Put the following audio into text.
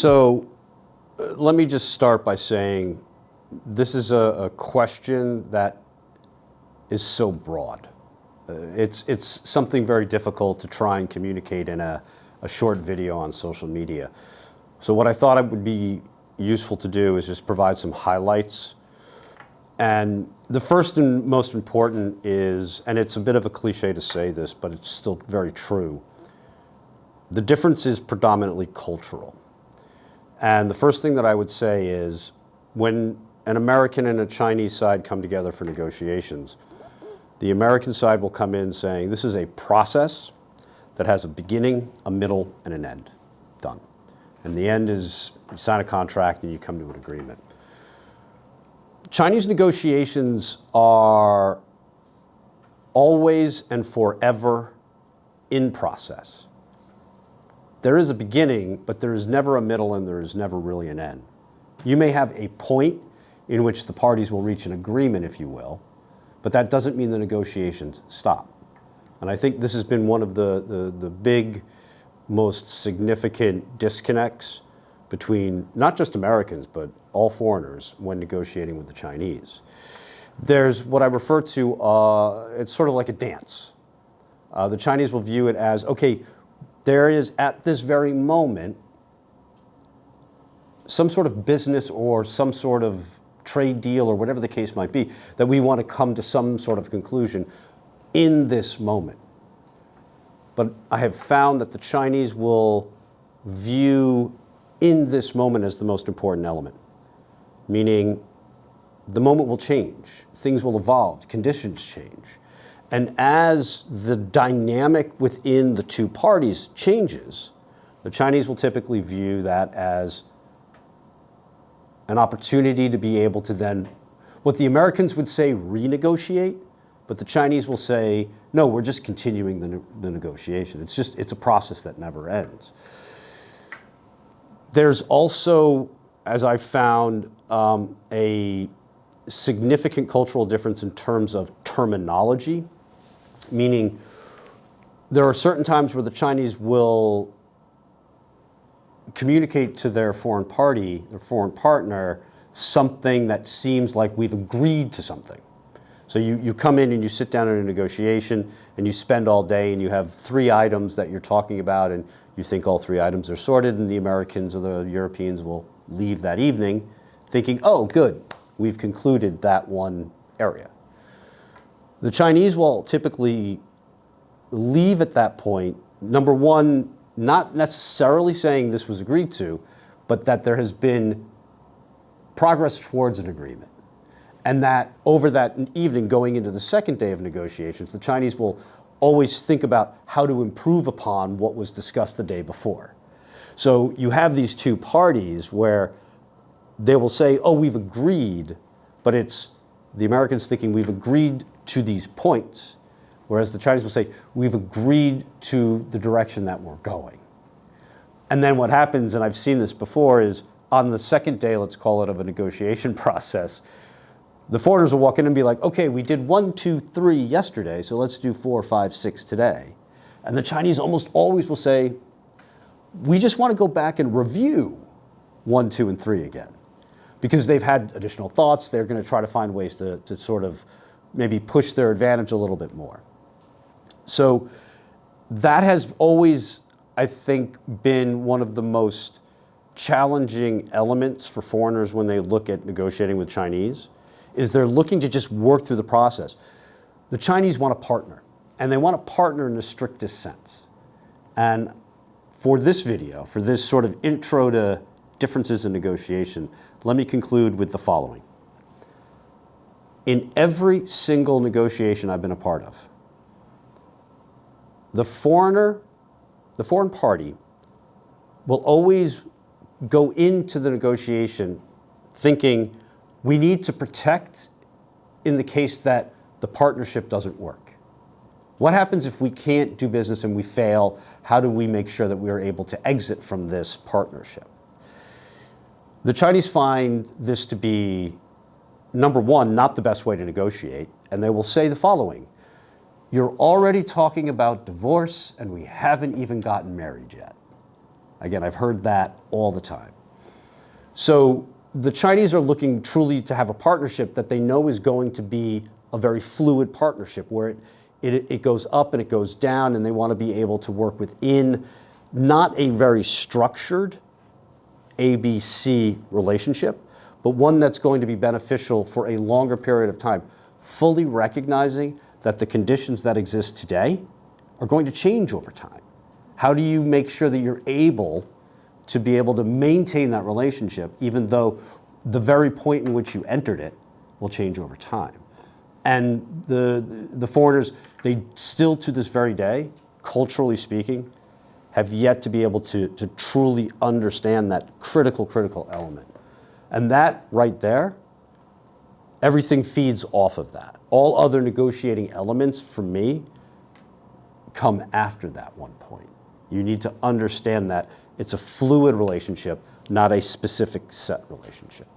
So let me just start by saying this is a question that is so broad. It's something very difficult to try and communicate in a short video on social media. So what I thought it would be useful to do is just provide some highlights. And the first and most important is, and it's a bit of a cliche to say this, but it's still very true, the difference is predominantly cultural. And the first thing that I would say is when an American and a Chinese side come together for negotiations, the American side will come in saying this is a process that has a beginning, a middle, and an end. Done. And the end is you sign a contract and you come to an agreement. Chinese negotiations are always and forever in process. There is a beginning, but there is never a middle and there is never really an end. You may have a point in which the parties will reach an agreement, if you will, but that doesn't mean the negotiations stop. And I think this has been one of the big, most significant disconnects between not just Americans, but all foreigners when negotiating with the Chinese. There's what I refer to, it's sort of like a dance. The Chinese will view it as, okay, there is at this very moment some sort of business or some sort of trade deal or whatever the case might be that we want to come to some sort of conclusion in this moment. But I have found that the Chinese will view in this moment as the most important element, meaning the moment will change, things will evolve, conditions change. And as the dynamic within the two parties changes, the Chinese will typically view that as an opportunity to be able to then, what the Americans would say, renegotiate, but the Chinese will say, no, we're just continuing the negotiation. It's a process that never ends. There's also, as I've found, a significant cultural difference in terms of terminology, meaning there are certain times where the Chinese will communicate to their foreign party, their foreign partner, something that seems like we've agreed to something. So you come in and you sit down in a negotiation and you spend all day and you have 3 items that you're talking about and you think all 3 items are sorted, and the Americans or the Europeans will leave that evening thinking, oh, good, we've concluded that one area. The Chinese will typically leave at that point, number one, not necessarily saying this was agreed to, but that there has been progress towards an agreement. And that over that evening going into the second day of negotiations, the Chinese will always think about how to improve upon what was discussed the day before. So you have these two parties where they will say, oh, we've agreed, but it's the Americans thinking we've agreed to these points, whereas the Chinese will say, we've agreed to the direction that we're going. And then what happens, and I've seen this before, is on the second day, let's call it, of a negotiation process, the foreigners will walk in and be like, okay, we did 1, 2, 3 yesterday, so let's do 4, 5, 6 today. And the Chinese almost always will say, we just want to go back and review 1, 2, and 3 again. Because they've had additional thoughts, they're going to try to find ways to sort of maybe push their advantage a little bit more. So that has always, I think, been one of the most challenging elements for foreigners when they look at negotiating with Chinese, is they're looking to just work through the process. The Chinese want a partner, and they want a partner in the strictest sense. And for this video, for this sort of intro to differences in negotiation, let me conclude with the following. In every single negotiation I've been a part of, the foreign party will always go into the negotiation thinking we need to protect in the case that the partnership doesn't work. What happens if we can't do business and we fail? How do we make sure that we are able to exit from this partnership? The Chinese find this to be, number one, not the best way to negotiate, and they will say the following: you're already talking about divorce and we haven't even gotten married yet. Again, I've heard that all the time. So the Chinese are looking truly to have a partnership that they know is going to be a very fluid partnership where it goes up and it goes down, and they want to be able to work within not a very structured ABC relationship, but one that's going to be beneficial for a longer period of time, fully recognizing that the conditions that exist today are going to change over time. How do you make sure that you're able to be able to maintain that relationship, even though the very point in which you entered it will change over time? And the foreigners, they still to this very day, culturally speaking, have yet to be able to truly understand that critical element. And that right there, everything feeds off of that. All other negotiating elements, for me, come after that one point. You need to understand that it's a fluid relationship, not a specific set relationship.